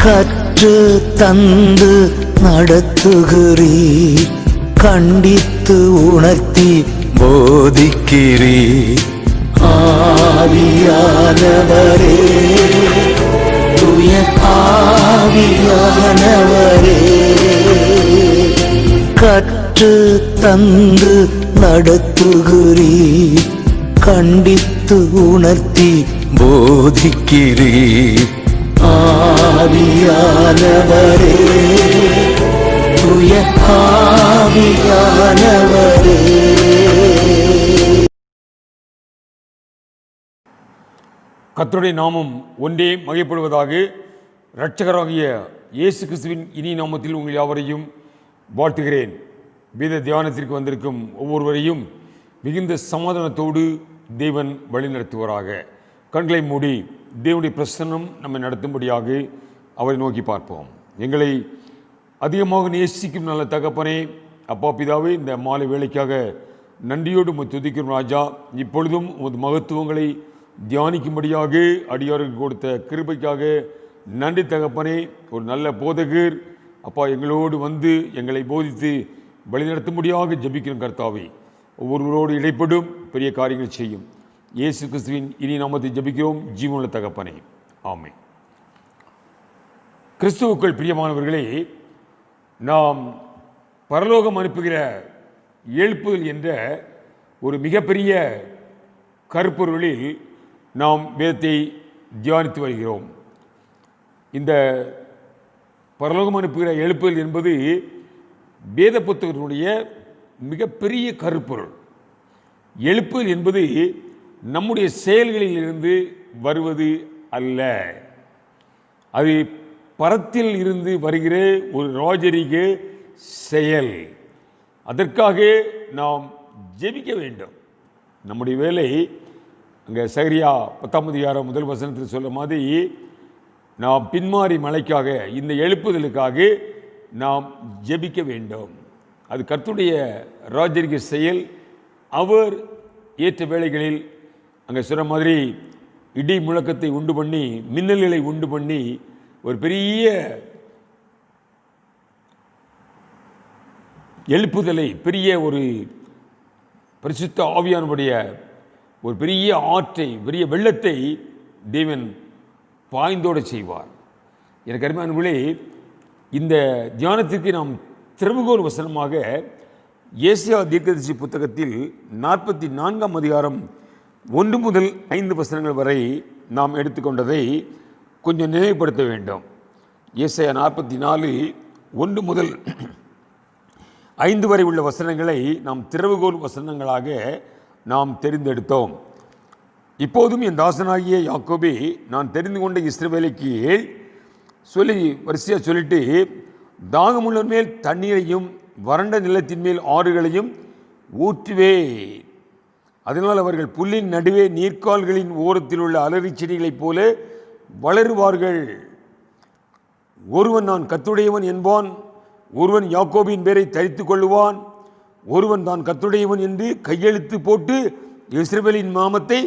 கற்று தந்து நடத்துகிறீர், கண்டித்து உணர்த்தி போதிக்கிறீர். ஆவியானவரே, தூய ஆவியானவரே, கற்று தந்து நடத்துகிறீர், கண்டித்து உணர்த்தி போதிக்கிறீர். ஆவியானவரே, தூய ஆவியானவரே. கர்த்தருடைய நாமம் ஒன்றே மகிமைப்படுவதாக. இரட்சகராகிய இயேசு கிறிஸ்துவின் இனி நாமத்தில் உங்கள் யாவரையும் வாழ்த்துகிறேன். வேத தியானத்திற்கு வந்திருக்கும் ஒவ்வொருவரையும் மிகுந்த சமாதானத்தோடு தேவன் வழிநடத்துவராக. கண்களை மூடி தேவனுடைய பிரசன்னம் நம்மை நடத்தும்படியாக அவரை நோக்கி பார்ப்போம். எங்களை அதிகமாக நேசிக்கும் நல்ல தகப்பனே, அப்பா பிதாவே, இந்த மாலை வேளைக்காக நன்றியோடு உம்மை துதிக்கிறோம் ராஜா. இப்பொழுதும் உமது மகத்துவங்களை தியானிக்கும்படியாக அடியாருக்கு கொடுத்த கிருபைக்காக நன்றி தகப்பனே. ஒரு நல்ல போதகர் அப்பா எங்களோடு வந்து எங்களை போதித்து வழிநடத்தும்படியாக ஜெபிக்கிறோம் கர்த்தாவே. ஒவ்வொருவரோடு இடைப்படும் பெரிய காரியங்கள் செய்யும். இயேசு கிறிஸ்துவின் இனி நாமத்தை ஜெபிக்கிறோம் ஜீவனுள்ள தகப்பனே, ஆமென். கிறிஸ்துவுக்குள் பிரியமானவர்களே, நாம் பரலோகம் அனுப்புகிற எழுப்புதல் என்ற ஒரு மிகப்பெரிய கருப்பொருளில் நாம் வேதத்தை தியானித்து வருகிறோம். இந்த பரலோகம் அனுப்புகிற எழுப்புதல் என்பது வேத புத்தகத்தினுடைய மிகப்பெரிய கருப்பொருள். எழுப்புதல் என்பது நம்முடைய செயல்களில் இருந்து வருவது அல்ல, அது பரத்தில் இருந்து வருகிற ஒரு ராஜரீக செயல். அதற்காக நாம் ஜெபிக்க வேண்டும். நம்முடைய வேலை அங்கே சகரியா 10 முதல் வசனத்தில் சொல்ல மாதிரி நாம் பின்மாறி மலைக்காக, இந்த எழுப்புதலுக்காக நாம் ஜெபிக்க வேண்டும். அது கர்த்தருடைய ராஜரீக செயல். அவர் ஏற்ற வேளைகளில் அங்கே சொன்ன மாதிரி இடி முழக்கத்தை உண்டு பண்ணி, மின்னல்களை உண்டு பண்ணி, ஒரு பெரிய எழுப்புதலை, பெரிய ஒரு பரிசுத்த ஆவியானுடைய ஒரு பெரிய ஆற்றை, பெரிய வெள்ளத்தை தேவன் பாய்ந்தோட செய்வார். எனக்கு அருமையானவர்களே, இந்த தியானத்திற்கு நாம் திறவுகோல் வசனமாக ஏசாயா தீர்க்கதரிசி புத்தகத்தில் 44 அதிகாரம் 1 முதல் 5 வசனங்கள் வரை நாம் எடுத்துக்கொண்டதை கொஞ்சம் நினைவுபடுத்த வேண்டும். ஏசாயா 44 1 முதல் 5 வரை உள்ள வசனங்களை நாம் திறவுகோல் வசனங்களாக நாம் தெரிந்தெடுத்தோம். இப்போதும் என் தாசனாகிய யாக்கோபே, நான் தெரிந்து கொண்ட இஸ்ரவேலுக்கு சொல்லி வரிசையாக சொல்லிட்டு, தாகமுள்ள மேல் தண்ணீரையும் வறண்ட நிலத்தின் மேல் ஆறுகளையும் ஊற்றுவே. அதனால் அவர்கள் புல்லின் நடுவே நீர்க்கால்களின் ஓரத்தில் உள்ள அலறி செடிகளைப் போல வளருவார்கள். ஒருவன் நான் கர்த்தருடையவன் என்பான், ஒருவன் யாக்கோபின் பேரை தரித்து கொள்ளுவான், ஒருவன் தான் கர்த்தருடையவன் என்று கையெழுத்து போட்டு இஸ்ரவேலின் நாமத்தை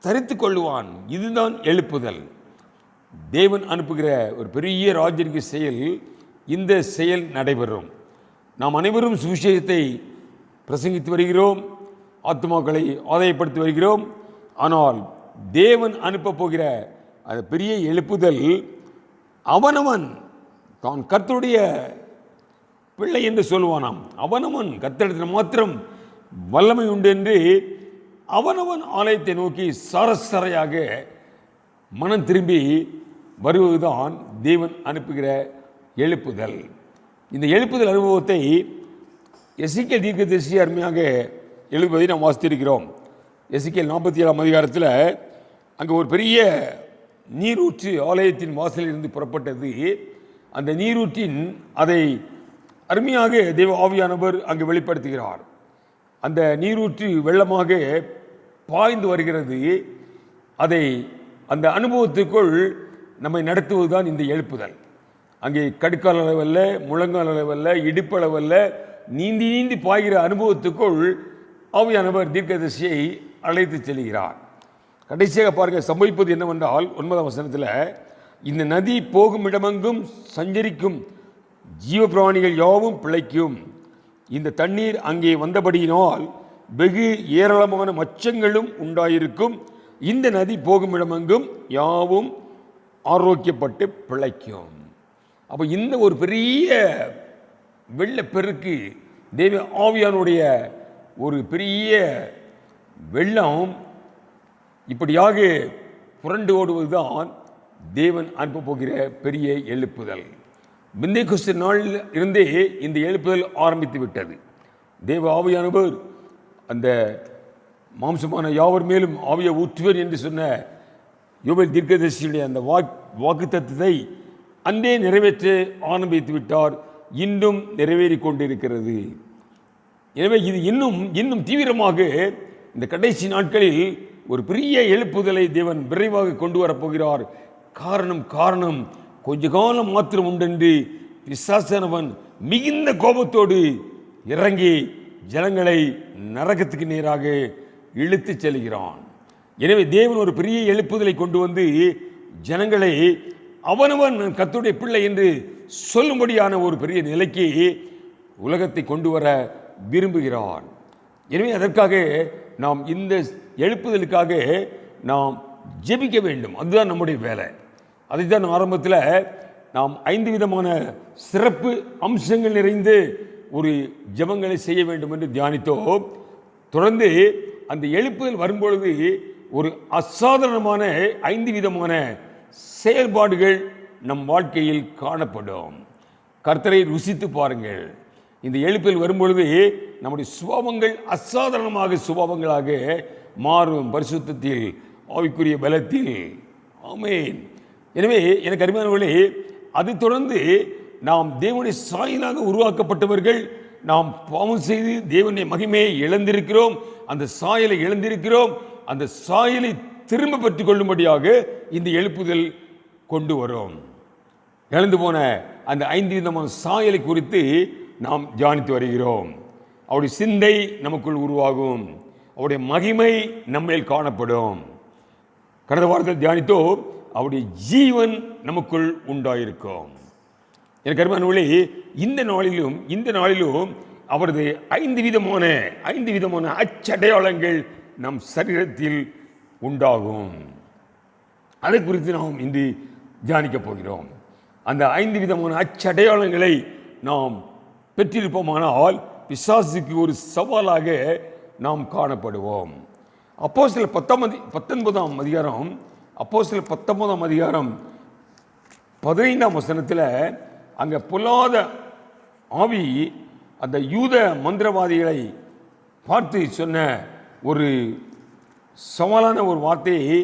தரித்து கொள்ளுவான். இதுதான் எழுப்புதல். தேவன் அனுப்புகிற ஒரு பெரிய ராஜரீக செயல். இந்த செயல் நடைபெறும். நாம் அனைவரும் சுவிசேஷத்தை பிரசங்கித்து வருகிறோம், ஆத்மாக்களை ஆதாயப்படுத்தி வருகிறோம். ஆனால் தேவன் அனுப்ப போகிற அந்த பெரிய எழுப்புதல், அவனவன் தான் கர்த்தருடைய பிள்ளை என்று சொல்லுவானாம். அவனவன் கர்த்தரிடத்தில் மாத்திரம் வல்லமை உண்டு என்று அவனவன் ஆலயத்தை நோக்கி சரசரையாக மனம் திரும்பி வருவதுதான் தேவன் அனுப்புகிற எழுப்புதல். இந்த எழுப்புதல் அனுபவத்தை எசேக்கியேல் தீர்க்கதரிசி அருமையாக எழுதுவதை நாம் வாசித்திருக்கிறோம். எசேக்கியேல் 47 அதிகாரத்தில் அங்கே ஒரு பெரிய நீரூற்று ஆலயத்தின் வாசலில் இருந்து புறப்பட்டது. அந்த நீரூற்றின் அதை அருமையாக தேவ ஆவியானவர் அங்கு வெளிப்படுத்துகிறார். அந்த நீரூற்று வெள்ளமாக பாய்ந்து வருகிறது. அதை அந்த அனுபவத்துக்குள் நம்மை நடத்துவதுதான் இந்த எழுப்புதல். அங்கே கடுக்கால் அளவல்ல, முழங்கால் அளவல்ல, இடுப்பளவல்ல, நீந்தி நீந்தி பாய்கிற அனுபவத்துக்குள் ஆவியானவர் தீர்க்கதரிசியை அழைத்து செல்கிறார். கடைசியாக பாருங்க, சம்பவிப்பது என்னவென்றால் 9ஆம் வசனத்தில், இந்த நதி போகும் இடமெங்கும் சஞ்சரிக்கும் ஜீவபிராணிகள் யாவும் பிழைக்கும். இந்த தண்ணீர் அங்கே வந்தபடியினால் வெகு ஏராளமான மச்சங்களும் உண்டாயிருக்கும். இந்த நதி போகும் இடமெங்கும் யாவும் ஆரோக்கியப்பட்டு பிழைக்கும். அப்போ இந்த ஒரு பெரிய வெள்ளப்பெருக்கு, தேவ ஆவியானுடைய ஒரு பெரிய வெள்ளம் இப்படியாக புரண்டு ஓடுவதுதான் தேவன் அனுப்ப போகிற பெரிய எழுப்புதல். பெந்தேகொஸ்து நாளில் இருந்தே இந்த எழுப்புதல் ஆரம்பித்து விட்டது. தேவ ஆவியானவர் அந்த மாம்சமான யாவர் மேலும் ஆவியை ஊற்றுவர் என்று சொன்ன யோவேல் தீர்க்கதரிசியுடைய அந்த வாக்குத்தத்தத்தை அன்றே நிறைவேற்ற ஆரம்பித்து விட்டார். இன்னும் நிறைவேறி கொண்டிருக்கிறது. எனவே இது இன்னும் தீவிரமாக இந்த கடைசி நாட்களில் ஒரு பெரிய எழுப்புதலை தேவன் விரைவாக கொண்டு வரப்போகிறார். காரணம் கொஞ்ச காலம் மாத்திரம் உண்டென்று பிசாசானவன் மிகுந்த கோபத்தோடு இறங்கி ஜனங்களை நரகத்துக்கு நேராக இழுத்து செல்கிறான். எனவே தேவன் ஒரு பெரிய எழுப்புதலை கொண்டு வந்து ஜனங்களை அவனவன் கர்த்தருடைய பிள்ளை என்று சொல்லும்படியான ஒரு பெரிய நிலைக்கு உலகத்தை கொண்டு வர விரும்புகிறான். எனவே அதற்காக நாம் இந்த எழுப்புதலுக்காக நாம் ஜெபிக்க வேண்டும். அதுதான் நம்முடைய வேலை. அதைத்தான் ஆரம்பத்தில் நாம் 5 விதமான சிறப்பு அம்சங்கள் நிறைந்து ஒரு ஜெபங்களை செய்ய வேண்டும் என்று தியானித்தோம். தொடர்ந்து அந்த எழுப்புதல் வரும்பொழுது ஒரு அசாதாரணமான 5 விதமான செயல்பாடுகள் நம் வாழ்க்கையில் காணப்படும். கர்த்தரை ருசித்து பாருங்கள். இந்த எழுப்புதல் வரும்பொழுது நம்முடைய சுபாவங்கள் அசாதாரணமாக சுபாவங்களாக மாறும். பரிசுத்தத்தில், ஆவிக்குரிய பலத்தில். ஆமென். எனவே எனக்கு அருமையானவர்களே, அது தொடர்ந்து நாம் தேவனுடைய சாயலாக உருவாக்கப்பட்டவர்கள். நாம் பாவம் செய்து தேவனுடைய மகிமையை இழந்திருக்கிறோம். அந்த சாயலை இழந்திருக்கிறோம். அந்த சாயலை திரும்ப பெற்றுக் கொள்ளும்படியாக இந்த எழுப்புதல் கொண்டு வரும். இழந்து போன அந்த 5 விதமான சாயலை குறித்து நாம் தியானித்து வருகிறோம். அவருடைய சிந்தை நமக்குள் உருவாகும். அவருடைய மகிமை நம்மேல் காணப்படும். கடந்த வாரத்தில் தியானித்தோ அவருடைய ஜீவன் நமக்குள் உண்டாயிருக்கும். எனக்கு அருமையானவர்களே, இந்த நாளிலும் அவரது 5 விதமான அச்சடையாளங்கள் நம் சரீரத்தில் உண்டாகும். அதை குறித்து நாம் இன்று தியானிக்கப் போகிறோம். அந்த 5 விதமான அச்சடையாளங்களை நாம் பெற்றிருப்போமானால் பிசாசுக்கு ஒரு சவாலாக நாம் காணப்படுவோம். அப்போஸ்தலர் 19ஆம் அதிகாரம் 15ஆம் வசனத்தில் அங்கே பொல்லாத ஆவி அந்த யூத மந்திரவாதிகளை பார்த்து சொன்ன ஒரு சவாலான ஒரு வார்த்தையை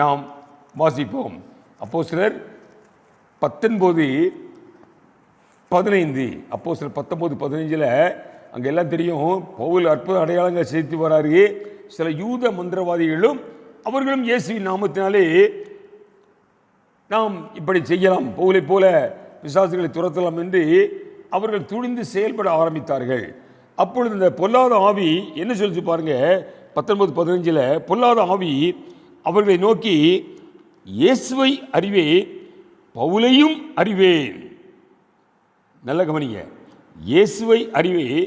நாம் வாசிப்போம். அப்போஸ்தலர் 19:15. அப்போஸ்தலர் 19:15 அங்கே எல்லாம் தெரியும். பவுல் அற்புத அடையாளங்கள் செய்து வராரு. சில யூத மந்திரவாதிகளும் அவர்களும் இயேசுவின் நாமத்தினாலே நாம் இப்படி செய்யலாம், பவுலை போல பிசாசுகளை துரத்தலாம் என்று அவர்கள் துணிந்து செயல்பட ஆரம்பித்தார்கள். அப்பொழுது இந்த பொல்லாத ஆவி என்ன சொல்லிச்சு பாருங்க. 19:15 பொல்லாத ஆவி அவர்களை நோக்கி, இயேசுவை அறிவேன், பவுலையும் அறிவேன். நல்ல கவனிங்க. இயேசுவை அறிவேன்,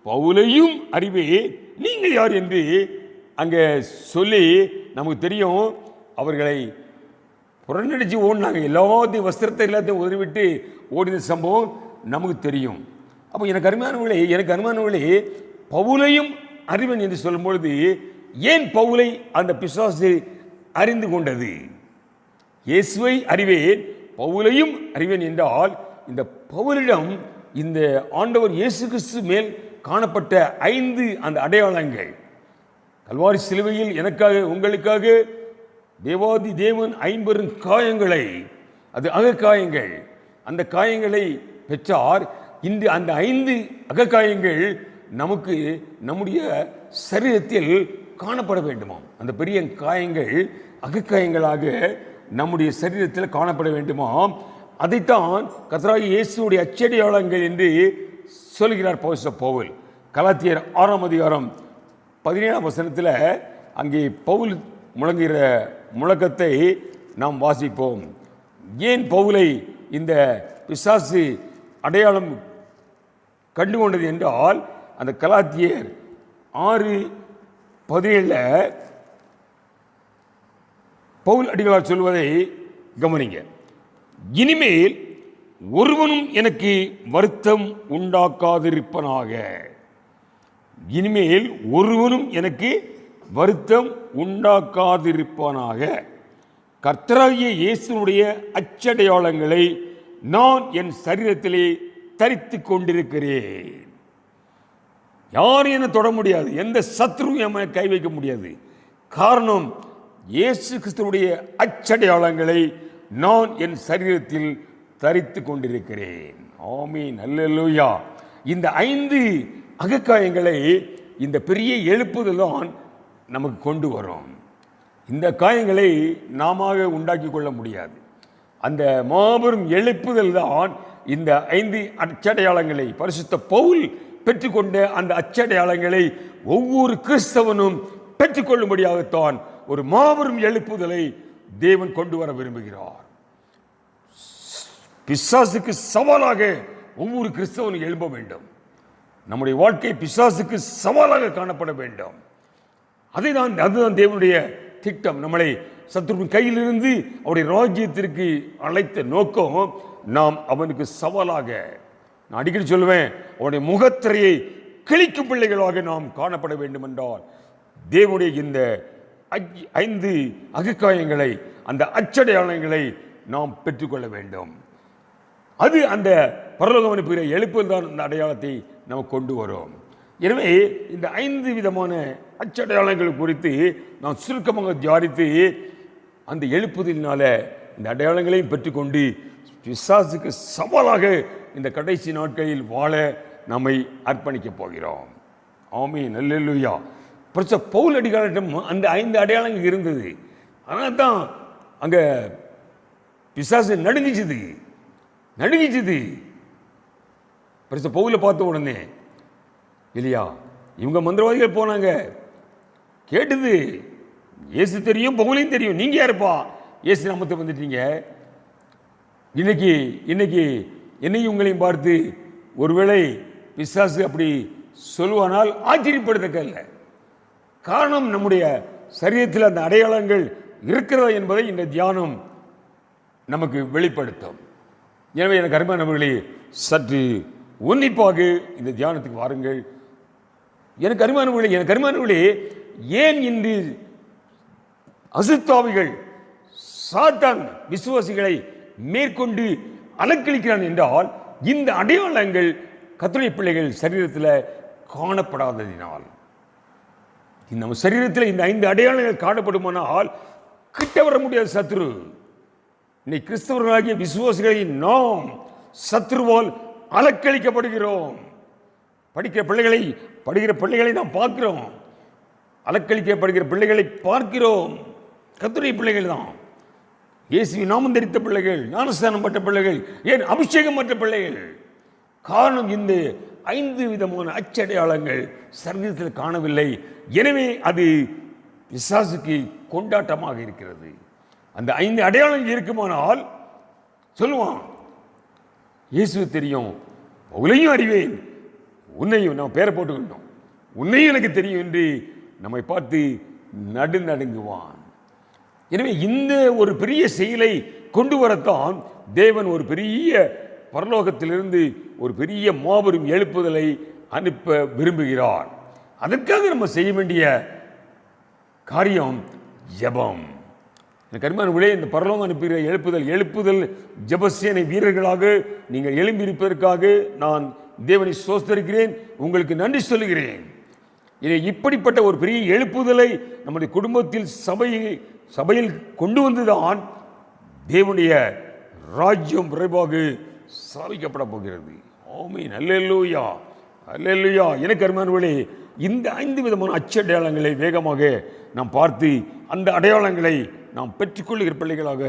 பவுலையும் அறிவேன், நீங்கள் யார் என்று அங்கே சொல்லி நமக்கு தெரியும். அவர்களை புறநடிச்சு ஓடினாங்க. எல்லாத்தையும் வஸ்திரத்தை எல்லாத்தையும் உதறிவிட்டு ஓடின சம்பவம் நமக்கு தெரியும். அப்போ எனக்கு அருமையானவர்களே, பவுலையும் அறிவன் என்று சொல்லும்பொழுது ஏன் பவுலை அந்த பிசாசு அறிந்து கொண்டது? இயேசுவை அறிவேன், பவுலையும் அறிவேன் என்றால் இந்த பவுலிடம் இந்த ஆண்டவர் இயேசு கிறிஸ்து மேல் காணப்பட்ட 5 அந்த அடையாளங்கள், கல்வாரி சிலுவையில் எனக்காக உங்களுக்காக தேவாதி தேவன் 50 காயங்களை, அது அகக்காயங்கள், அந்த காயங்களை பெற்றார். இன்று அந்த 5 அகக்காயங்கள் நமக்கு நம்முடைய சரீரத்தில் காணப்பட வேண்டுமாம். அந்த பெரிய காயங்கள் அகக்காயங்களாக நம்முடைய சரீரத்தில் காணப்பட வேண்டுமாம். அதைத்தான் கர்த்தராகிய இயேசுவுடைய அச்சடையாளங்கள் என்று சொல்கிறார் பவுல். கலாத்தியர் 6ஆம் அதிகாரம் 17ஆம் வசனத்தில் அங்கே பவுல் முழங்குகிற முழக்கத்தை நாம் வாசிப்போம். ஏன் பவுலை இந்த பிசாசு அடையாளம் கண்டுகொண்டது என்றால், அந்த கலாத்தியர் 6:17 பவுல் அடிகளார் சொல்வதை கவனிங்க. இனிமேல் ஒருவனும் எனக்கு வருத்தம் உண்டாக்காதிருப்பனாக. இனிமேல் ஒருவனும் எனக்கு வருத்தம் உண்டாக்காதிருப்பனாக. கர்த்தராகிய இயேசுனுடைய அச்சடையாளங்களை நான் என் சரீரத்திலே தரித்து கொண்டிருக்கிறேன். யாரும் என்ன தொட முடியாது, எந்த சத்ருவும் என் கை வைக்க முடியாது. காரணம், இயேசு கிறிஸ்துவுடைய அச்சடையாளங்களை நான் என் சரீரத்தில் தரித்து கொண்டிருக்கிறேன். ஆமீன், அல்லேலூயா. இந்த 5 அகக்காயங்களை இந்த பெரிய எழுப்புதல் தான் நமக்கு கொண்டு வரும். இந்த காயங்களை நாம உண்டாக்கி கொள்ள முடியாது. அந்த மாபெரும் எழுப்புதல் தான் இந்த 5 அச்சடையாளங்களை பரிசுத்த பவுல் பெற்றுக்கொண்ட அந்த அச்சடையாளங்களை ஒவ்வொரு கிறிஸ்தவனும் பெற்றுக்கொள்ளும்படியாகத்தான் ஒரு மாபெரும் எழுப்புதலை தேவன் கொண்டு வர விரும்புகிறார். பிசாசுக்கு சவாலாக ஒவ்வொரு கிறிஸ்தவனும் எழும்ப வேண்டும். நம்முடைய வாழ்க்கை பிசாசுக்கு சவாலாக காணப்பட வேண்டும். அதுதான் தேவனுடைய திட்டம். நம்மளை சத்துருவின் கையிலிருந்து அவருடைய ராஜ்யத்திற்கு அழைத்த நோக்கம், நாம் அவனுக்கு சவாலாக, நான் அடிக்கடி சொல்லுவேன், அவனுடைய முகத்திரையை கிழிக்கும் பிள்ளைகளாக நாம் காணப்பட வேண்டும் என்றால் தேவனுடைய இந்த 5 அகக்காயங்களை, அந்த அச்சடையாளங்களை நாம் பெற்றுக்கொள்ள வேண்டும். அது அந்த பரலோகம் அனுப்புகிற எழுப்புதல் தான் இந்த அடையாளத்தை நமக்கு கொண்டு வரும். எனவே இந்த 5 விதமான அச்சடையாளங்கள் குறித்து நான் சுருக்கமாக தியானித்து அந்த எழுப்புதலினால இந்த அடையாளங்களையும் பெற்றுக்கொண்டு பிசாசுக்கு சவாலாக இந்த கடைசி நாட்களில் வாழ நம்மை அர்ப்பணிக்க போகிறோம். ஆமீன், அல்லேலூயா. பிரச்ச பவுல் அடிகாரிடம் அந்த 5 அடையாளங்கள் இருந்தது. ஆனால் தான் அங்கே பிசாசு நடுங்கிச்சுது. பிரச்ச பவுலை பார்த்த உடனே, இல்லையா, இவங்க மந்திரவாதிகள் போனாங்க, கேட்டது இயேசு தெரியும், பவுலையும் தெரியும், நீங்க யாருப்பா இயேசு நாமத்தை வந்துட்டீங்க. இன்னைக்கு என்னையும் உங்களையும் பார்த்து ஒருவேளை பிசாசு அப்படி சொல்லுவானால் ஆச்சரியப்படுத்தக்க இல்லை. காரணம், நம்முடைய சரீரத்தில் அந்த அடையாளங்கள் இருக்கிறதா என்பதை இந்த தியானம் நமக்கு வெளிப்படுத்தும். எனவே எனக்கு அருமையானவர்களே, சற்று உன்னிப்பாக இந்த தியானத்துக்கு வாருங்கள். எனக்கு அருமையானவர்களே, ஏன் இன்று அசுத்தாவிகள் சாத்தான் விசுவாசிகளை மேற்கொண்டு அலக்களிக்கிறான் என்றால், இந்த அடையாளங்கள் கர்த்தருடைய பிள்ளைகள் சரீரத்தில் காணப்படாததினால். நம்ம சரீரத்தில் இந்த 5 அடையாளங்கள் காணப்படுமானால் கிட்ட வர முடியாது சத்ரு. இன்னைக்கு கிறிஸ்தவர்களாகிய விசுவாசிகளை நாம் சத்ருவால் அலக்களிக்கப்படுகிறோம். படிக்கிற பிள்ளைகளை நாம் பார்க்கிறோம். அலக்களிக்கப்படுகிற பிள்ளைகளை பார்க்கிறோம். கர்த்தருடைய பிள்ளைகள் தான், இயேசுவின் நாமம் தரித்த பிள்ளைகள், ஞானஸ்தானம் பட்ட பிள்ளைகள், ஏன் அபிஷேகம் பட்ட பிள்ளைகள். காரணம், இந்த 5 விதமான அச்சடையாளங்கள் சரீரத்தில் காணவில்லை. எனவே அது பிசாசுக்கு கொண்டாட்டமாக இருக்கிறது. அந்த 5 அடையாளங்கள் இருக்குமானால் சொல்லுவான், இயேசு தெரியும், பவுலையும் அறிவேன், உன்னையும் நான் பேரை போட்டுக்கிட்டோம், உன்னையும் எனக்கு தெரியும் என்று நம்மை பார்த்து நடுநடுங்குவான். எனவே இந்த ஒரு பெரிய செயலை கொண்டு வரத்தான் தேவன் ஒரு பெரிய பரலோகத்திலிருந்து ஒரு பெரிய மாபெரும் எழுப்புதலை அனுப்ப விரும்புகிறார். அதற்காக நம்ம செய்ய வேண்டிய காரியம் ஜெபம். கர்மனே, இந்த பரலோகம் அனுப்புகிற எழுப்புதல் ஜெபசேனை வீரர்களாக நீங்கள் எழும்பி இருப்பதற்காக நான் தேவனை ஸ்தோத்திரிக்கிறேன், உங்களுக்கு நன்றி சொல்லுகிறேன். இதை இப்படிப்பட்ட ஒரு பெரிய எழுப்புதலை நம்முடைய குடும்பத்தில் சபையில் கொண்டு வந்துதான் தேவனுடைய ராஜ்யம் விரைவாக சாதிக்கப்பட போகிறது. ஆமென், அல்லேலூயா, அல்லேலூயா. எனக்கு அருமையானவர்களே, இந்த 5 விதமான அச்சடையாளங்களை வேகமாக நாம் பார்த்து அந்த அடையாளங்களை நாம் பெற்றுக்கொள்ளுகிற பிள்ளைகளாக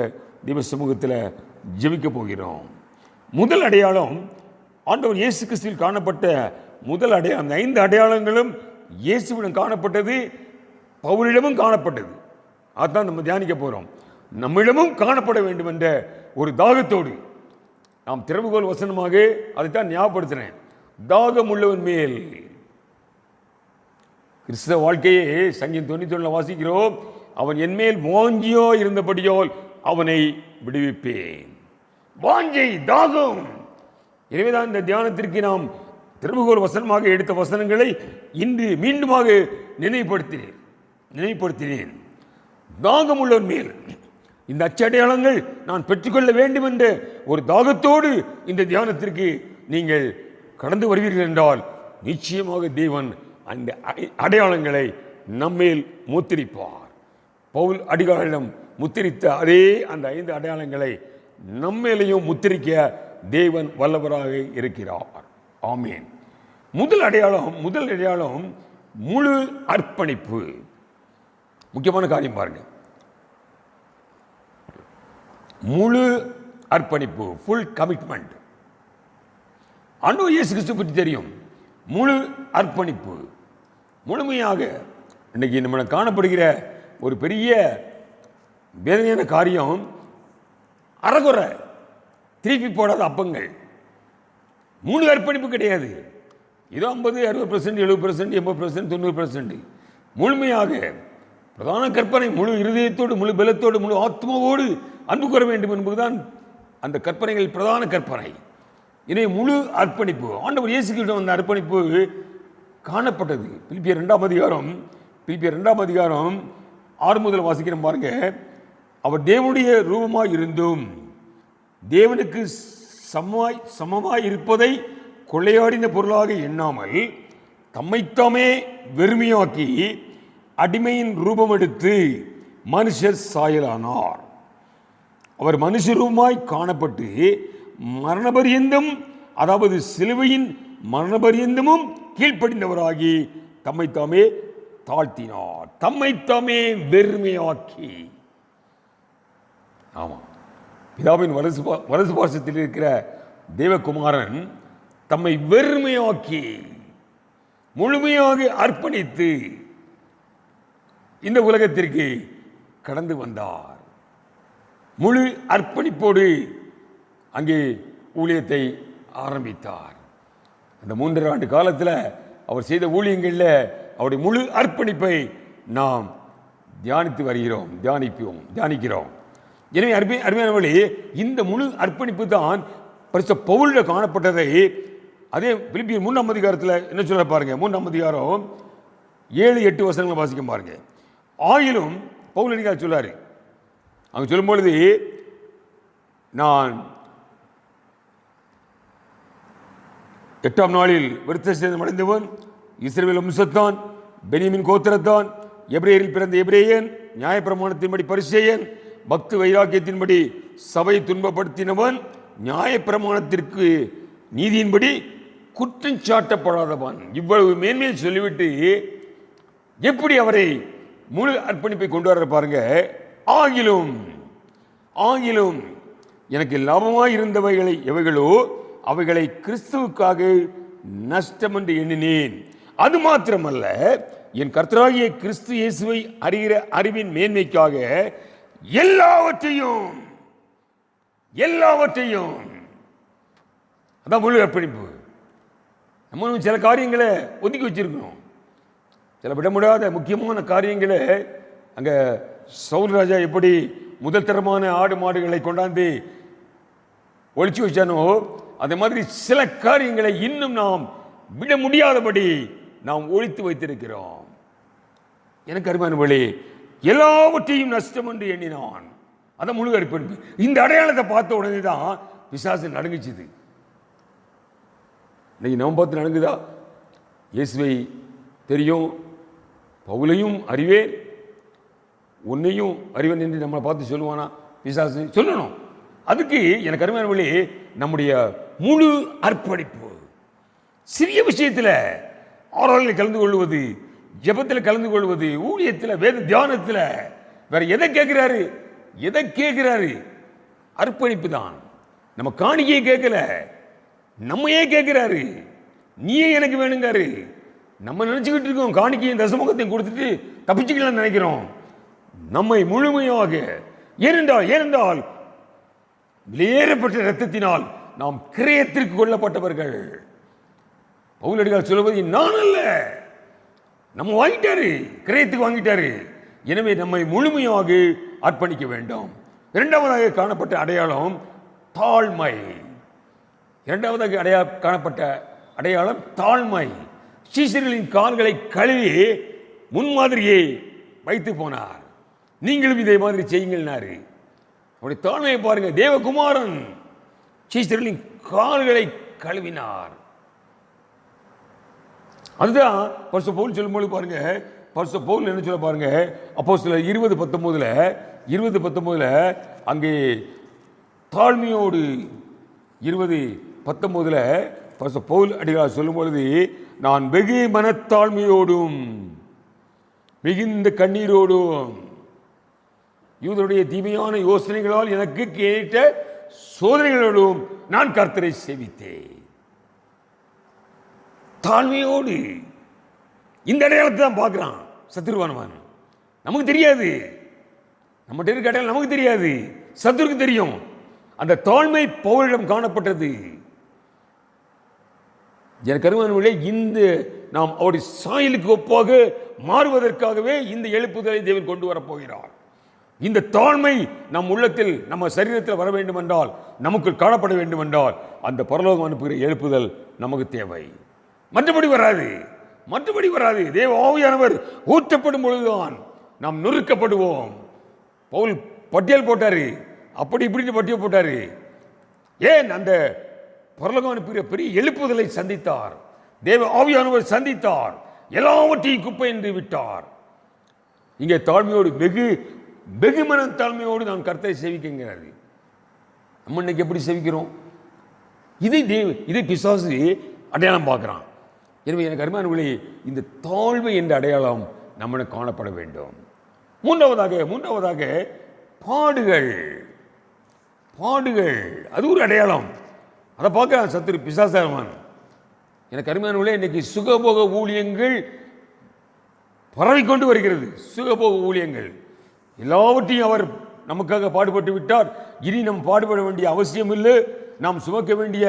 தேவ சமூகத்தில் ஜெபிக்க போகிறோம். முதல் அடையாளம், ஆண்டவர் இயேசு கிறிஸ்துவில் காணப்பட்ட முதல் அடையாளம். அந்த 5 அடையாளங்களும் இயேசுவிடம் காணப்பட்டது, பவுலிடமும் காணப்பட்டது. அதான் நம்ம தியானிக்க போகிறோம். நம்மிடமும் காணப்பட வேண்டும் என்ற ஒரு தாகத்தோடு நாம் திறவுகோல் வசனமாக அதைத்தான் ஞாபகப்படுத்தினேன். தாகம் உள்ளவன் மேல். கிறிஸ்தவ வாழ்க்கையே சங்கீதம் 91 வாசிக்கிறோம், அவன் என் மேல் வாஞ்சியோ இருந்தபடியால் அவனை விடுவிப்பேன். வாஞ்சை, தாகம். எனவேதான் இந்த தியானத்திற்கு நாம் திறவுகோல் வசனமாக எடுத்த வசனங்களை இன்று மீண்டுமாக நினைவுபடுத்தினேன். தாகம் உள்ளவன் மேல் இந்த அச்சடையாளங்கள் நான் பெற்றுக்கொள்ள வேண்டும் என்ற ஒரு தாகத்தோடு இந்த தியானத்திற்கு நீங்கள் கடந்து வருவீர்கள் என்றால் நிச்சயமாக தேவன் அந்த அடையாளங்களை நம்மேல் முத்திரிப்பார். பவுல் அடிகாரிடம் முத்திரித்த அதே அந்த 5 அடையாளங்களை நம்மேலையும் முத்திரிக்க தேவன் வல்லவராக இருக்கிறார். ஆமேன். முதல் அடையாளம் முழு அர்ப்பணிப்பு. முக்கியமான காரியம் பாருங்க, முழு அர்ப்பணிப்பு, ஃபுல் கமிட்மெண்ட். ஆண்டவர் இயேசு கிறிஸ்து பற்றி தெரியும். முழு அர்ப்பணிப்பு, முழுமையாக. இன்னைக்கு நம்ம காணப்படுகிற ஒரு பெரிய வேதனையான காரியம், அறகுறை திருப்பி போடாத அப்பங்கள். முழு அர்ப்பணிப்பு கிடையாது. இதோ 50, 60%, 70%, 80%, 90%. முழுமையாக பிரதான கற்பனை முழு இருதயத்தோடு, முழு பலத்தோடு, முழு ஆத்மாவோடு அன்பு கூற வேண்டும் என்பதுதான் அந்த கற்பனைகள் பிரதான கற்பனை. எனவே முழு அர்ப்பணிப்பு. ஆண்டவர் இயேசு கிறிஸ்து அந்த அர்ப்பணிப்பு காணப்பட்டது. பிலிப்பியர் 2 அதிகாரம் 6 முதல் வாசிக்கிறோம் பாருங்க. அவர் தேவனுடைய ரூபமாய் இருந்தும் தேவனுக்கு சமமாய் இருப்பதை கொள்ளையாடின பொருளாக எண்ணாமல் தம்மைத்தாமே வெறுமையாக்கி அடிமையின் ரூபம் எடுத்து மனுஷர் சாயலானார். அவர் மனுஷ ரூபமாய் காணப்பட்டு மரணபரியந்தம், அதாவது சிலுவையின் மரணபரியந்தமும் கீழ்ப்படிந்தவராகி தம்மைத்தாமே தாழ்த்தினார். தம்மைத்தாமே வெறுமையாக்கி. ஆமா, பிதாவின் வலது பாசத்தில் இருக்கிற தேவகுமாரன் தம்மை வெறுமையாக்கி முழுமையாக அர்ப்பணித்து இந்த உலகத்திற்கு கடந்து வந்தார். முழு அர்ப்பணிப்போடு அங்கே ஊழியத்தை ஆரம்பித்தார். அந்த 3.5 ஆண்டு காலத்தில் அவர் செய்த ஊழியங்களில் அவருடைய முழு அர்ப்பணிப்பை நாம் தியானிக்கிறோம். எனவே அருமையானவர்களே, இந்த முழு அர்ப்பணிப்பு தான் பரிசுத்த பவுலில் காணப்பட்டதை அதே பிலிப்பியர் 3 அதிகாரத்தில் என்ன சொல்ல பாருங்க. 3 அதிகாரம் 7-8 வசனங்களை வாசிக்க பாருங்க. ஆயிலும் பவுல் என்ன சொல்லாரு, அவங்க சொல்லும் பொழுது, நான் 8ஆம் நாளில் விருத்த சேதம் அடைந்தவன், இஸ்ரவேல் வம்சத்தான், பென்யமீன் கோத்திரத்தான், எபிரேயரில் பிறந்த எபிரேயன், நியாயப்பிரமாணத்தின்படி பரிசேயன், பக்தி வைராக்கியத்தின்படி சபை துன்பப்படுத்தினவன், நியாயப்பிரமாணத்திற்கு நீதியின்படி குற்றம் சாட்டப்படாதவன். இவ்வளவு மேன்மையை சொல்லிவிட்டு எப்படி அவரை முழு அர்ப்பணிப்பை கொண்டு வர பாருங்க. ஆகிலும் எனக்கு லாபமாய் இருந்தவைகளை எவைகளோ அவைகளை கிறிஸ்துவுக்காக நஷ்டம் என்று எண்ணினேன். அது மாத்திரமல்ல, என் கர்த்தராகிய கிறிஸ்து இயேசுவை அறிகிற அறிவின் மேன்மைக்காக எல்லாவற்றையும் அதான் முழு அர்ப்பணிப்பு. நம்ம சில காரியங்களை ஒதுக்கி வச்சிருக்கணும். சில விட முடியாத முக்கியமான காரியங்களை அங்க சவுல் ராஜா எப்படி முதல் தரமான ஆடு மாடுகளை கொண்டாந்து ஒழிச்சு வச்சானோ, அதே மாதிரி சில காரியங்களை இன்னும் நாம் விட முடியாதபடி நாம் ஒழித்து வைத்திருக்கிறோம். எனக்கு அருமையானவர்களே, எல்லாவற்றையும் நஷ்டம் என்று எண்ணினான். அதான் முழு அர்ப்பணிப்பு. இந்த அடையாளத்தை பார்த்த உடனே தான் பிசாசு நடுங்குச்சுது. இன்னைக்கு நம்ம பார்த்து நடுங்குதா? இயேசுவை தெரியும், பவுலையும் அறிவேன், உன்னையும் அறிவேன் என்று நம்மளை பார்த்து சொல்லுவானா பிசாசு? சொல்லணும். அதுக்கு எனக்கு அருமையானவர்களே, நம்முடைய முழு அர்ப்பணிப்பு. சிறிய விஷயத்தில் ஆராதனையில் கலந்து கொள்வது, ஜெபத்தில் கலந்து கொள்வது, ஊழியத்தில், வேத தியானத்தில், வேற எதை கேட்கிறாரு? அர்ப்பணிப்பு தான். நம்ம காணிக்கையை கேட்கல, நம்மையே கேட்கிறாரு. நீயே எனக்கு வேணுங்காரு. நம்ம நினைச்சுக்கிட்டு இருக்கோம் காணிக்கையும் தசமுகத்தையும் கொடுத்துட்டு தப்பிச்சுக்கலாம்னு நினைக்கிறோம். நம்மை முழுமையாக ஏனென்றால் வெளியேறப்பட்ட இரத்தத்தினால் நாம் கிரயத்திற்கு கொள்ளப்பட்டவர்கள். பவுலடியார் சொல்லுவது நான் அல்ல, நம்ம வாங்கிட்டாரு, கிரயத்துக்கு வாங்கிட்டாரு. எனவே நம்மை முழுமையாக அர்ப்பணிக்க வேண்டும். இரண்டாவதாக காணப்பட்ட அடையாளம் தாழ்மை. இரண்டாவதாக காணப்பட்ட அடையாளம் தாழ்மை. சீஷர்களின் கால்களை கழுவி முன்மாதிரியை வைத்து போனார். நீங்களும் இதே மாதிரி செய்யுங்கள்னாரு. அவருடைய தாழ்மையை பாருங்க. தேவகுமாரன் சீஷர்களின் கால்களை கழுவினார். அதுதான் பரிசுத்த பவுல் சொல்லும்போது பாருங்க, பரிசுத்த பவுல் என்ன சொல்ல பாருங்க, அப்போஸ்தலர் 20:19 அங்கே தாழ்மையோடு 20:19 பரிசுத்த பவுல் அடிகளார் சொல்லும் பொழுது, நான் வெகு மனத்தாழ்மையோடும் மிகுந்த கண்ணீரோடும் யூதருடைய தீமையான யோசனைகளால் எனக்கு கேட்ட சோதனைகளோடும் நான் கர்த்தரை சேவித்தேன். தாழ்மையோடு. இந்த அடையாளத்தை தான் பார்க்கிறான் சத்துருவானவன். நமக்கு தெரியாது, நம்மகிட்ட இருக்க அடையாளம் நமக்கு தெரியாது, சத்துருக்கு தெரியும். அந்த தாழ்மை பவுலிடம் காணப்பட்டது. கருமானவர்களே, இந்த நாம் அவருடைய சாயலுக்கு ஒப்பாக மாறுவதற்காகவே இந்த எழுப்புதலை தேவன் கொண்டு வரப்போகிறார். இந்த தாழ்மை நம் உள்ளத்தில், நம்ம சரீரத்தில் வர வேண்டும் என்றால், நமக்கு காணப்பட வேண்டும் என்றால், அந்த பரலோகம் அனுப்புகிற எழுப்புதல் நமக்கு தேவை. மற்றபடி வராது. தேவ ஆவியானவர் ஊற்றப்படும் பொழுதுதான் நாம் நொறுக்கப்படுவோம். பவுல் பட்டியல் போட்டாரு, அப்படி இப்படின்னு பட்டியல் போட்டாரு. ஏன்? அந்த பரலோகம் அனுப்புகிற பெரிய எழுப்புதலை சந்தித்தார். தேவ ஆவியானவர் சந்தித்தார். எல்லாவற்றையும் குப்பை என்று விட்டார். இங்கே தாழ்மையோடு, வெகு மன தாழ்மையோடு நாம் கர்த்தரை சேவிக்கிறாரு. நம்ம இன்னைக்கு எப்படி சேவிக்கிறோம்? இதை பிசாசு அடையாளம் பார்க்கிறான். எனவே எனக்கு அருமையானவர்களே, இந்த தாழ்மை என்ற அடையாளம் நம்மளுக்கு காணப்பட வேண்டும். மூன்றாவதாக பாடுகள். அது ஒரு அடையாளம். அதை பார்க்க சத்துரு பிசாசாரமான. எனக்கு அருமையானவர்களே, இன்னைக்கு சுகபோக ஊழியங்கள் பரவிக்கொண்டு வருகிறது. சுகபோக ஊழியங்கள் எல்லாவற்றையும் அவர் நமக்காக பாடுபட்டு விட்டார். இனி நாம் பாடுபட வேண்டிய அவசியம் இல்லை, நாம் சுமக்க வேண்டிய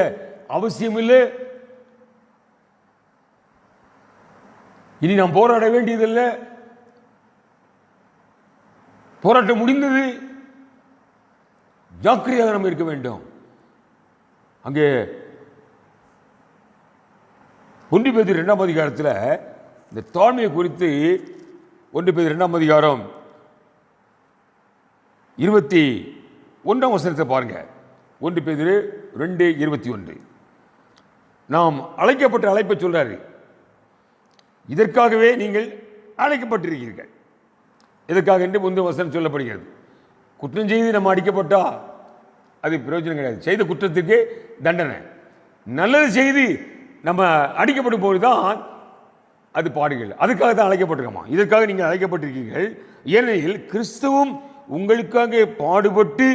அவசியம் இல்லை, இனி நாம் போராட வேண்டியதில்லை, போராட்டம் முடிந்தது. ஜாக்கிரதையாக நாம் இருக்க வேண்டும். அங்கே 1 பேதுரு 2ஆம் அதிகாரத்தில் இந்த தாழ்மையை குறித்து 1 பேதுரு 2ஆம் அதிகாரம் 21ஆம் வசனத்தை பாருங்க. 1 பேதுரு 2:21 நாம் அழைக்கப்பட்ட அழைப்பை சொல்றாரு. இதற்காகவே நீங்கள் அழைக்கப்பட்டிருக்கிறீர்கள். எதற்காக என்று முந்தைய வசனம் சொல்லப்படுகிறது. குற்றம் செய்து நம்ம அடிக்கப்பட்டா அது பிரயோஜனம் கிடையாது. செய்த குற்றத்துக்கு தண்டனை. நல்லது செய்து நம்ம அடிக்கப்படும் போதுதான் அது பாடுகள். அதுக்காக தான் அழைக்கப்பட்டிருக்கோமா? இதற்காக நீங்கள் அழைக்கப்பட்டிருக்கீர்கள். ஏனெனில் கிறிஸ்துவும் உங்களுக்காக பாடுபட்டு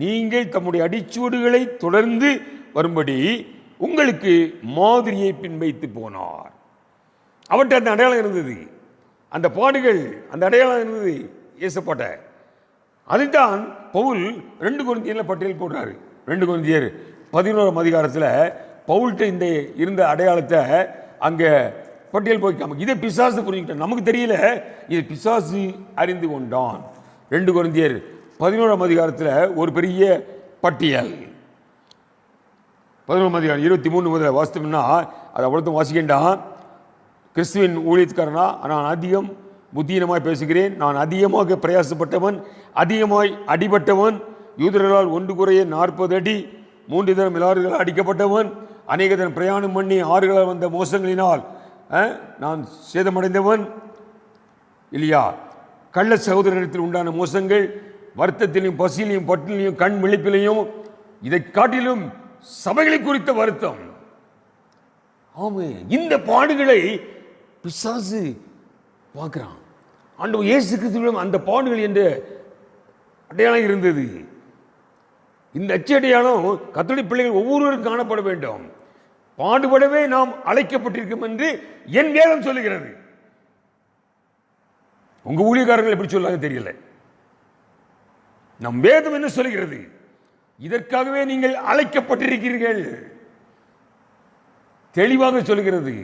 நீங்கள் தம்முடைய அடிச்சுவடுகளை தொடர்ந்து வரும்படி உங்களுக்கு மாதிரியை பின்வைத்து போனார். அவர்கிட்ட அந்த அடையாளம் இருந்தது, அந்த பாடுகள், அந்த அடையாளம் இருந்தது இயேசுப்பட்ட. அதுதான் பவுல் 2 கொரிந்தியர்ல பட்டியல் போடுறாரு. 2 கொரிந்தியர் 11ஆம் அதிகாரத்தில் பவுல்கிட்ட இந்த இருந்த அடையாளத்தை அங்கே பட்டியல் போய்க்காம, இதை பிசாசு புரிஞ்சுக்கிட்டான். நமக்கு தெரியல, இது பிசாசு அறிந்து கொண்டான். 2 கொரிந்தியர் 11ஆம் அதிகாரத்தில் ஒரு பெரிய பட்டியல். 11ஆம் அதிகாரம் 23 முதல்ல வாசித்தோம்னா அது அவ்வளோத்தும் வாசிக்கின்றான். கிறிஸ்துவின் ஊழியத்துக்காரனா நான் அதிகம் புத்தீனமாய் பேசுகிறேன், நான் அதிகமாக பிரயாசப்பட்டவன், அதிகமாய் அடிபட்டவன், யூதர்களால் 1 குறைய 40 அடி 3 தரம் எல்லார்களால் அடிக்கப்பட்டவன், அநேக தரம் பிரயாணம் பண்ணி 6 வந்த மோசங்களினால் நான் சேதமடைந்தவன் இல்லையா. கள்ள சகோதரத்தில் உண்டான மோசங்கள், வருத்தத்திலையும் பசியிலையும் பட்டிலையும் கண் விழிப்பிலையும், இதை காட்டிலும் சபைகளை குறித்த வருத்தம். ஆமே, இந்த பாடுகளை பிசாசு பார்க்கிறான். ஆண்டவர் இயேசு கிறிஸ்துவிடம் அந்த பாடுகள் என்ற அடையாளம் இருந்தது. இந்த அச்சு அடையாளம் கர்த்தருடைய பிள்ளைகள் ஒவ்வொருவரும் காணப்பட வேண்டும். பாடுபடவே நாம் அழைக்கப்பட்டிருக்கும் என்று என் வேதம் சொல்லுகிறது. உங்க ஊழியக்காரர்கள் எப்படி சொல்லாங்க தெரியல. நம் வேதம் என்ன சொல்கிறது? இதற்காகவே நீங்கள் அழைக்கப்பட்டிருக்கிறீர்கள். தெளிவாக சொல்கிறது.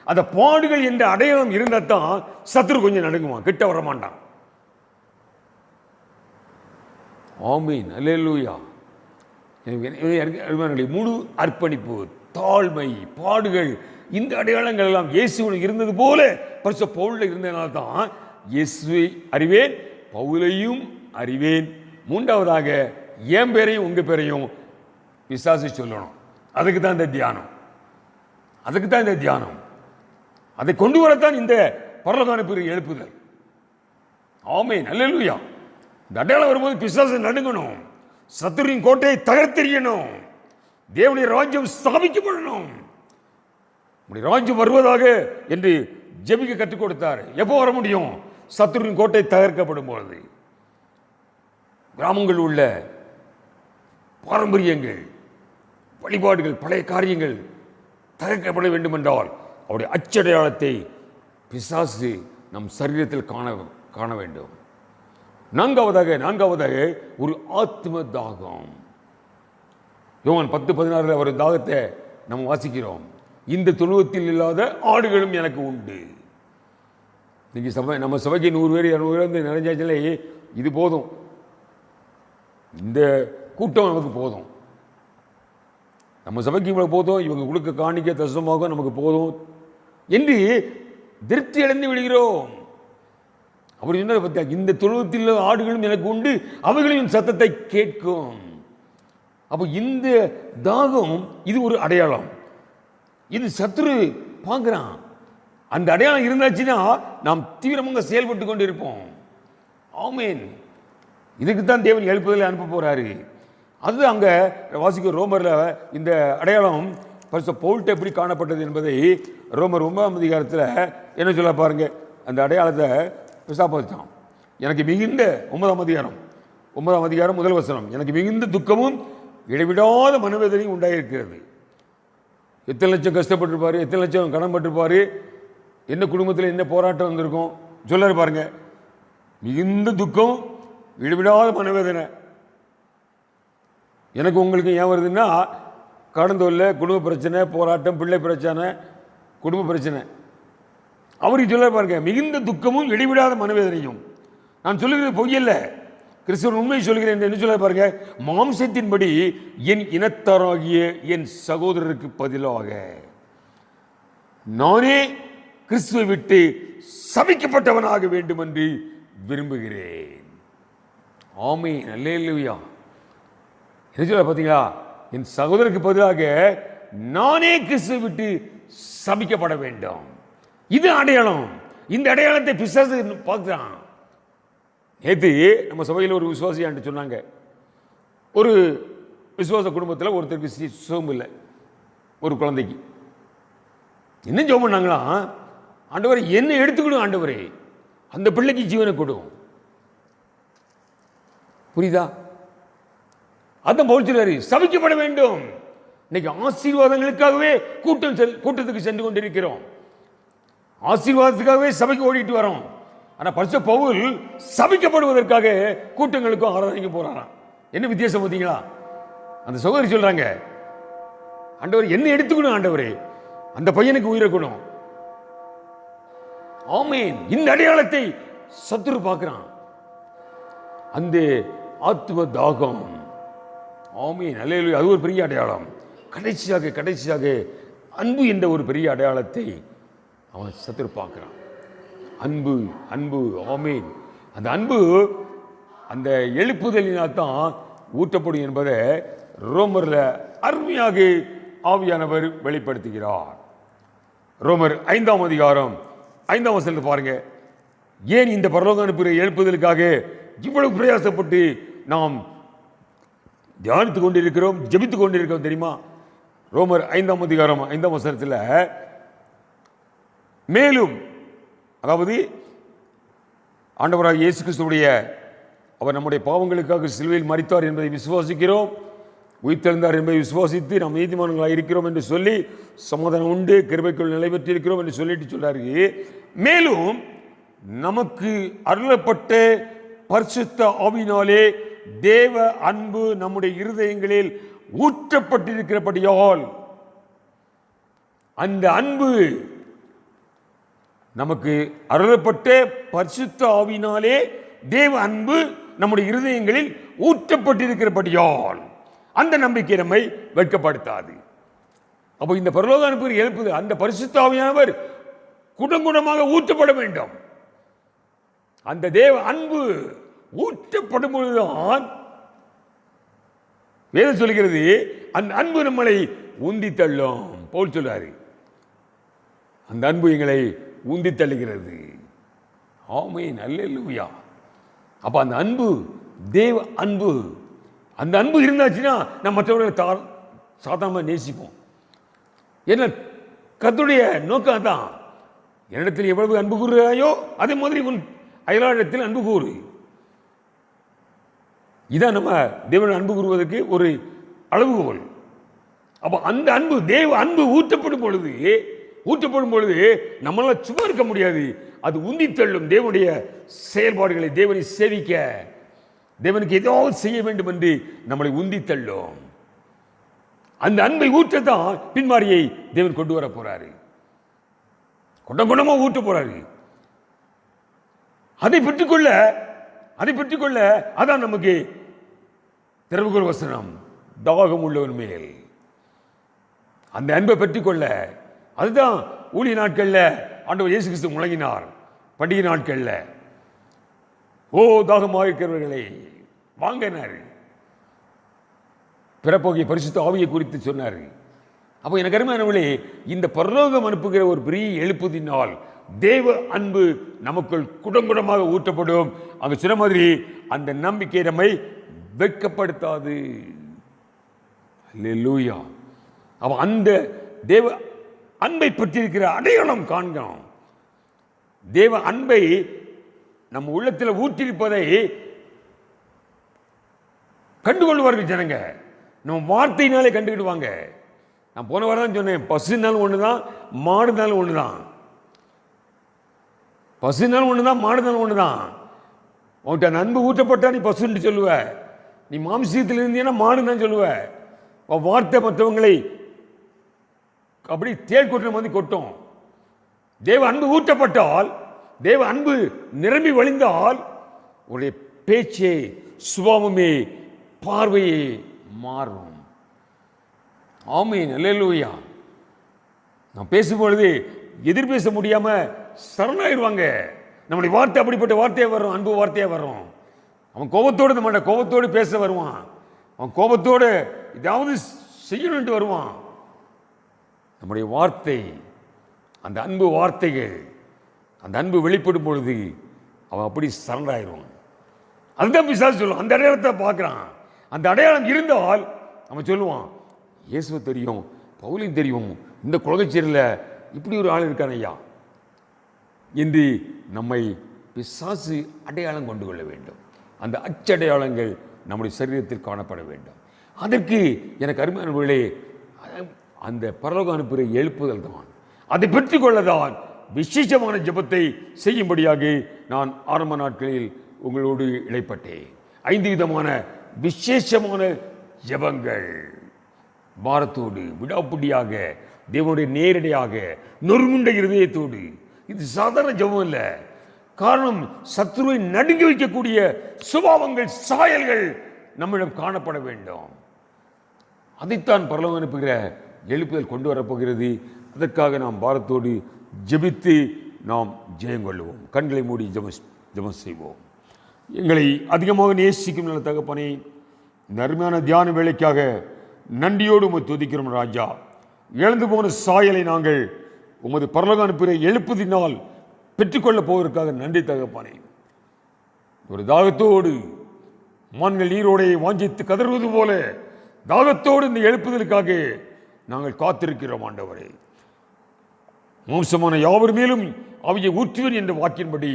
அந்த பாடுகள் என்ற அடையாளம் இருந்தால் தான் சத்துரு கொஞ்சம் நடுங்குவான், கிட்ட வர மாட்டான். ஆமீன், அல்லேலூயா. முழு அர்ப்பணிப்பு, தாழ்மை, பாடுகள், இந்த அடையாளங்கள் எல்லாம் இயேசுவில் இருந்தது போல பரிசுத்த பவுலில் இருந்ததனால தான் இயேசுவை அறிவேன், பவுலையும் அறிவேன். மூன்றாவதாக என் பேரையும் உங்க பேரையும் பிசாசு சொல்லணும். அதுக்கு தான் இந்த தியானம், அதுக்கு தான் இந்த தியானம். அதை கொண்டு வரத்தான் இந்த பரலோக எழுப்புதல். ஆமென், அல்லேலூயா. இந்த அடையாளம் வரும்போது பிசாசு நடுங்கணும், சத்துருவின் கோட்டையை தகர்த்தெறியணும், தேவனுடைய ராஜ்யம் ஸ்தாபிக்கப்படணும். ராஜ்யம் வருவதாக என்று ஜெபிக்க கற்றுக் கொடுத்தார். எப்போ வர முடியும்? சத்துருவின் கோட்டை தகர்க்கப்படும் பொழுது. கிராமங்கள் உள்ள பாரம்பரியங்கள், வழிபாடுகள், பழைய காரியங்கள் தகர்க்கப்பட வேண்டும் என்றால் அவருடைய அச்சடையாளத்தை பிசாசு நம் சரீரத்தில் காண வேண்டும். நான்காவதாக ஒரு ஆத்ம தாகம். யோவான் 10:16 ஒரு தாகத்தை நம்ம வாசிக்கிறோம். இந்த தொழுவத்தில் இல்லாத ஆடுகளும் எனக்கு உண்டு. இன்னைக்கு நம்ம சபைக்கு 100 பேர் 200 பேர் வந்து நிறைஞ்சாச்சிலே இது போதும், இந்த கூட்டம் நமக்கு போதும், நம்ம சபைக்கு இவ்வளவு போதும், இவங்க கொடுக்க காணிக்க தசமாக நமக்கு போதும் என்று திருப்தி அடைந்து விடுகிறோம். அப்படி சொன்னதை பத்தியா, இந்த தொழுவத்தில் ஆடுகளும் எனக்கு உண்டு, அவைகளின் சத்தத்தை கேட்கும். அப்போ இந்த தாகம் இது ஒரு அடையாளம். இது சத்துரு பார்க்கிறான். அந்த அடையாளம் இருந்தாச்சுன்னா நாம் தீவிரமாக செயல்பட்டு கொண்டு இருப்போம். ஆமென். இதுக்கு தான் தேவன் எழுப்புதலை அனுப்ப போறாரு. அது அங்க வாசிக்க ரோமர்ல இந்த அடையாளம் பரிசுத்த பவுல்ட்ட எப்படி காணப்பட்டது என்பதை ரோமர் 9ஆம் அதிகாரத்தில் என்ன சொல்ல பாருங்க. அந்த அடையாளத்தை பிசாபாத்தான். எனக்கு மிகுந்த 9ஆம் அதிகாரம் முதல் வசனம், எனக்கு மிகுந்த துக்கமும் இடைவிடாத மனவேதனையும் உண்டாயிருக்கிறது. எத்தனை லட்சம் கஷ்டப்பட்டிருப்பாரு, எத்தனை லட்சம் கடன் பட்டிருப்பாரு, என்ன குடும்பத்தில் என்ன போராட்டம் வந்திருக்கும் சொல்ல பாருங்க. மிகுந்த துக்கம், இடைவிடாத மனவேதனை. எனக்கு உங்களுக்கு ஏன் வருதுன்னா, கடன் தொல்லை, குடும்ப பிரச்சனை, போராட்டம், பிள்ளை பிரச்சனை, குடும்ப பிரச்சனை. அவருக்கு சொல்ல பாருங்க, மிகுந்த துக்கமும் இடைவிடாத மனவேதனையும். நான் சொல்லுகிறது பொய்யல்ல, கிறிஸ்துவன் உண்மை சொல்கிறேன். என்ன சொல்ல பாருங்க, மாம்சத்தின்படி என் இனத்தாராகிய என் சகோதரருக்கு பதிலாக நானே கிறிஸ்துவை விட்டு சபிக்கப்பட்டவனாக வேண்டும் என்று விரும்புகிறேன். ஆமென், அல்லேலூயா. என்ன சொல்ல பார்த்தீங்களா? என் சகோதரருக்கு பதிலாக நானே கிறிஸ்துவை விட்டு சபிக்கப்பட வேண்டும். இது அடையாளம். இந்த அடையாளத்தை பிசாசு பார்க்கிறான். நேற்று நம்ம சபையில் ஒரு விசுவாசியான்ட்டு சொன்னாங்க, ஒரு விசுவாச குடும்பத்தில் ஒருத்தருக்கு சுகம் இல்லை, ஒரு குழந்தைக்கு. என்ன ஜெபம் பண்ணாங்களா? ஆண்டவரே என்ன எடுத்துக்கணும், ஆண்டவரே அந்த பிள்ளைக்கு ஜீவனை கொடும். புரியுதா? அதான் பவுல் சொல்றாரு, சபிக்கப்பட வேண்டும். இன்னைக்கு ஆசீர்வாதங்களுக்காகவே கூட்டத்துக்கு சென்று கொண்டிருக்கிறோம், ஆசீர்வாதத்துக்காகவே சபைக்கு ஓடிட்டு வரோம். ஆனா பரிசுத்த பவுல் சபிக்கப்படுவதற்காக கூட்டங்களுக்கும் ஆராதனைக்கும் போறாராம். என்ன வித்தியாசம் பார்த்தீங்களா? அந்த சகோதரி சொல்றாங்க, ஆண்டவர் என்ன எடுத்துக்கணும், ஆண்டவரே அந்த பையனுக்கு உயிரக்கணும். ஆமென். இந்த அடையாளத்தை சத்துரு பார்க்கிறான், அந்த ஆத்ம தாகம். ஆமென், அல்லேலூயா. அது ஒரு பெரிய அடையாளம். கடைசியாக அன்பு என்ற ஒரு பெரிய அடையாளத்தை அவன் சத்துரு பார்க்கிறான். அன்பு. ஆமென். அந்த அன்பு அந்த எழுப்புதலினால் தான் ஊட்டப்படும் என்பதை ரோமர்ல அருமையாக ஆவியானவர் வெளிப்படுத்துகிறார். ரோமர் 5ஆம் அதிகாரம் 5ஆம் வசனத்தை பாருங்க. ஏன் இந்த பரலோக அனுப்புகிற எழுப்புதலுக்காக இவ்வளவு பிரயாசப்பட்டு நாம் தியானித்துக் கொண்டிருக்கிறோம், ஜெபித்துக் கொண்டிருக்கிறோம் தெரியுமா? ரோமர் 5ஆம் அதிகாரம் 5ஆம் வசனத்தில், மேலும் அதாவது ஆண்டவராக இயேசு கிறிஸ்துவுடைய அவர் நம்முடைய பாவங்களுக்காக சிலுவையில் மரித்தார் என்பதை விசுவாசிக்கிறோம், உயிர்த்தெழுந்தார் என்பதை விசுவாசித்து நாம் நீதிமான்களாக இருக்கிறோம் என்று சொல்லி, சமாதானம் உண்டு, கிருபைக்குள் நிலை பெற்றிருக்கிறோம் என்று சொல்லிட்டு சொல்றாரு. மேலும் நமக்கு அருளப்பட்ட பரிசுத்த ஆவியினாலே தேவ அன்பு நம்முடைய இருதயங்களில் ஊற்றப்பட்டிருக்கிறபடியால் அந்த அன்பு நமக்கு அருளப்பட்ட பரிசுத்த ஆவியினாலே தேவ அன்பு நம்முடைய இருதயங்களில் ஊற்றப்பட்டிருக்கிறபடியால் அந்த நம்பிக்கை நம்மை வெட்கப்படுத்தாது. அப்போ இந்த பரலோக அனுப்பி எழுப்புது அந்த பரிசுத்த ஆவியானவர் குடங்குடமாக ஊற்றப்பட வேண்டும். அந்த தேவ அன்பு ஊற்றப்படும் பொழுதுதான் வேதம் சொல்கிறது அந்த அன்பு நம்மளை உந்தி தள்ளும். பவுல் சொல்றாரு அந்த அன்பு எங்களை உந்தி தள்ளுகிறது. ஆமென், அல்லேலூயா. அப்ப அந்த அன்பு தேவ அன்பு, அந்த அன்பு இருந்தாச்சுன்னா நம்ம மற்றவர்களை சாதாரணமாக நேசிப்போம். என்ன கர்த்தருடைய நோக்கம் தான், என்னிடத்தில் எவ்வளவு அன்பு கூறுகிறாயோ அதே மாதிரி உன் அயலாளத்தில் அன்பு கூறு. இதான் நம்ம தேவன் அன்பு கூறுவதற்கு ஒரு அளவுகோல். அப்ப அந்த அன்பு தேவ அன்பு ஊற்றப்படும் பொழுது நம்மளால சும்மா இருக்க முடியாது. அது உந்தி தள்ளும் தேவனுடைய செயல்பாடுகளை, தேவனை சேவிக்க, தேவனுக்கு ஏதாவது செய்ய வேண்டும் என்று நம்மளை உந்தி தள்ளும். அந்த அன்பை ஊற்றத்தான் பின்மாரியை தேவன் கொண்டு வர போறாரு. குணமா ஊற்ற போறாரு. அதை பெற்றுக்கொள்ள அதான் நமக்கு திறவுகோல் வசனம், தாகம் உள்ளவன் மேல் அந்த அன்பை பெற்றுக்கொள்ள. அதுதான் ஊழிய நாட்கள்ல ஆண்டவர் இயேசு கிறிஸ்து முழங்கினார். பண்டிகை நாட்கள்ல ஓ தாகமாக இருக்கிறவர்களே வாங்கினார். பிறப்போகிய பரிசுத்த ஆவியை குறித்து சொன்னார். அப்போ எனக்கு அருமையானவர்களே, இந்த பரலோகம் அனுப்புகிற ஒரு பெரிய எழுப்புதினால் தேவ அன்பு நமக்குள் குடங்குடமாக ஊற்றப்படும். அங்க சொன்ன மாதிரி அந்த நம்பிக்கை நம்மை வெட்கப்படுத்தாது. அல்லேலூயா. அவன் அந்த தேவ அன்பை பற்றியிருக்கிற அடையாளம் காண்கிறோம். தேவ அன்பை நம்ம உள்ளத்தில் ஊற்றிருப்பதை கண்டுகொள்வார்கள் ஜனங்க. நம்ம வார்த்தையினாலே கண்டுக்கிடுவாங்க. நான் போன வாரம் தான் சொன்னேன், பசுனாலும் ஒண்ணுதான் மாடுனாலும் ஒண்ணுதான். பசுனாலும் ஒண்ணுதான் மாடுனாலும் ஒண்ணுதான். உன்கிட்ட அன்பு ஊற்றப்பட்டா நீ பசுன்னு சொல்லுவ, நீ மாம்சத்தில் இருந்தீங்கன்னா மாடுன்னு சொல்லுவ. வார்த்தை மற்றவங்களை அப்படி தேள் கொட்டுற மாதிரி கொட்டும். தேவ அன்பு ஊற்றப்பட்டால், தேவ அன்பு நிரம்பி வழிந்தால் உடைய பேச்சே, சுபாவமே, பார்வையே மாறும். ஆமென், அல்லேலூயா. நான் பேசும்பொழுது எதிர்பேச முடியாம சரணாயிருவாங்க. நம்முடைய வார்த்தை அப்படிப்பட்ட வார்த்தையா வரும், அன்பு வார்த்தையா வரும். அவன் கோபத்தோடு நம்ம கோபத்தோடு பேச வருவான். அவன் கோபத்தோடு ஏதாவது செய்யணும்ட்டு வருவான். நம்முடைய வார்த்தை, அந்த அன்பு வார்த்தைகள், அந்த அன்பு வெளிப்படும் பொழுது அவன் அப்படி சரணாயிருவான். அதுதான் பிசாசு சொல்லுவான். அந்த அடையாளத்தை பார்க்குறான். அந்த அடையாளம் இருந்தால் அவன் சொல்லுவான், இயேசுவை தெரியும், பவுலையும் தெரியும், இந்த குலகச்சேரியில் இப்படி ஒரு ஆள் இருக்கான் ஐயா என்று நம்மை பிசாசு அடையாளம் கொண்டு கொள்ள வேண்டும். அந்த அச்சடையாளங்கள் நம்முடைய சரீரத்தில் காணப்பட வேண்டும். அதற்கு எனக்கு அருமையானவர்களே, அந்த பரலோக அனுப்புகிற எழுப்புதல் தான். அதை பெற்றுக்கொள்ளதான் விசேஷமான ஜெபத்தை செய்யும்படியாக நான் ஆரம்ப நாட்களில் உங்களோடு இடைப்பட்டேன். 5 விதமான விசேஷமான ஜெபங்கள், பாரத்தோடு விடாப்பிடியாக தேவனுடைய நேரடியாக நொறுங்குண்ட இருதயத்தோடு. இது சாதாரண ஜெபம் இல்லை. காரணம், சத்துருவை நடுங்கி வைக்கக்கூடிய சுபாவங்கள், சாயல்கள் நம்மிடம் காணப்பட வேண்டும். அதைத்தான் பரலோகம் அனுப்புகிற எழுப்புதல் கொண்டு வரப்போகிறது. அதற்காக நாம் பாரத்தோடு ஜெபித்து நாம் ஜெயம் கொள்வோம். கண்களை மூடி ஜெபம் செய்வோம். எங்களை அதிகமாக நேசிக்கும் நல்ல தகப்பனே, நன்மையான தியான வேலைக்காக நன்றியோடு உம்மை துதிக்கிறோம் ராஜா. இழந்து போன சாயலை நாங்கள் உமது பரலோகம் அனுப்புகிற எழுப்புதினால் பெற்றுக்கொள்ளப் போவதற்காக நன்றி தகப்பனே. ஒரு தாகத்தோடு மான்கள் நீரோடை வாஞ்சித்து கதறுவது போல தாகத்தோடு இந்த எழுப்புதலுக்காக நாங்கள் காத்திருக்கிறோம் ஆண்டவரே. மோசமான யாவர் மேலும் அவையை ஊற்றுவேன் என்ற வாக்கின்படி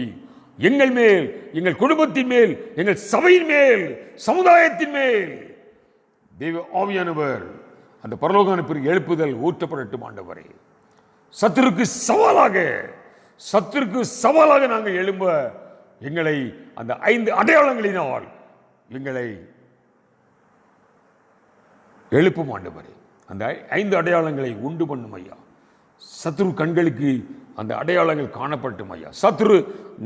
எங்கள் மேல், எங்கள் குடும்பத்தின் மேல், எங்கள் சபையின் மேல், சமுதாயத்தின் மேல் தேவ ஆவியானவர் அந்த பரலோக அனுப்புகிற எழுப்புதல் ஊற்றப்படட்டும் ஆண்டவரே. சத்துருக்கு சவாலாக நாங்கள் எழும்ப எங்களை அந்த 5 அடையாளங்களினால் எங்களை எழுப்பும் ஆண்டவரே. அந்த 5 அடையாளங்களை உண்டு பண்ணும் ஐயா. சத்ரு கண்களுக்கு அந்த அடையாளங்கள் காணப்பட்டும் ஐயா. சத்ரு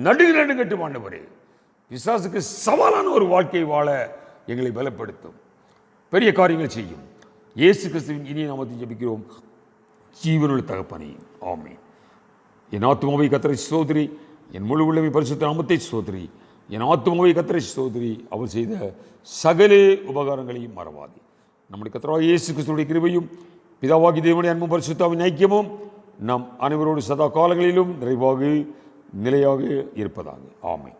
நடுங்கட்டும் ஆண்டவரே. பிசாசுக்கு சவாலான ஒரு வாழ்க்கை வாழ எங்களை பலப்படுத்தும். பெரிய காரியங்கள் செய்யும். இயேசு கிறிஸ்துவின் இனிய நாமத்தை ஜெபிக்கிறோம் ஜீவனுள்ள தகப்பனே, ஆமென். என் ஆத்துமாவை கர்த்தரை ஸ்தோத்திரி, என் முழு உள்ளமை பரிசுத்த நாமத்தை ஸ்தோத்திரி. என் ஆத்துமாவை கர்த்தரை ஸ்தோத்திரி, அவர் செய்த சகல உபகாரங்களையும் மறவாதே. நம்முடைய கர்த்தராகிய இயேசு கிறிஸ்துவின் கிருபையும் பிதாவாகிய தேவனுடைய அன்பும் பரிசுத்தாவின் ஐக்கியமும் நம் அனைவரோடு சதா காலங்களிலும் நிறைவாக நிலையாக இருப்பதாக. ஆமென்.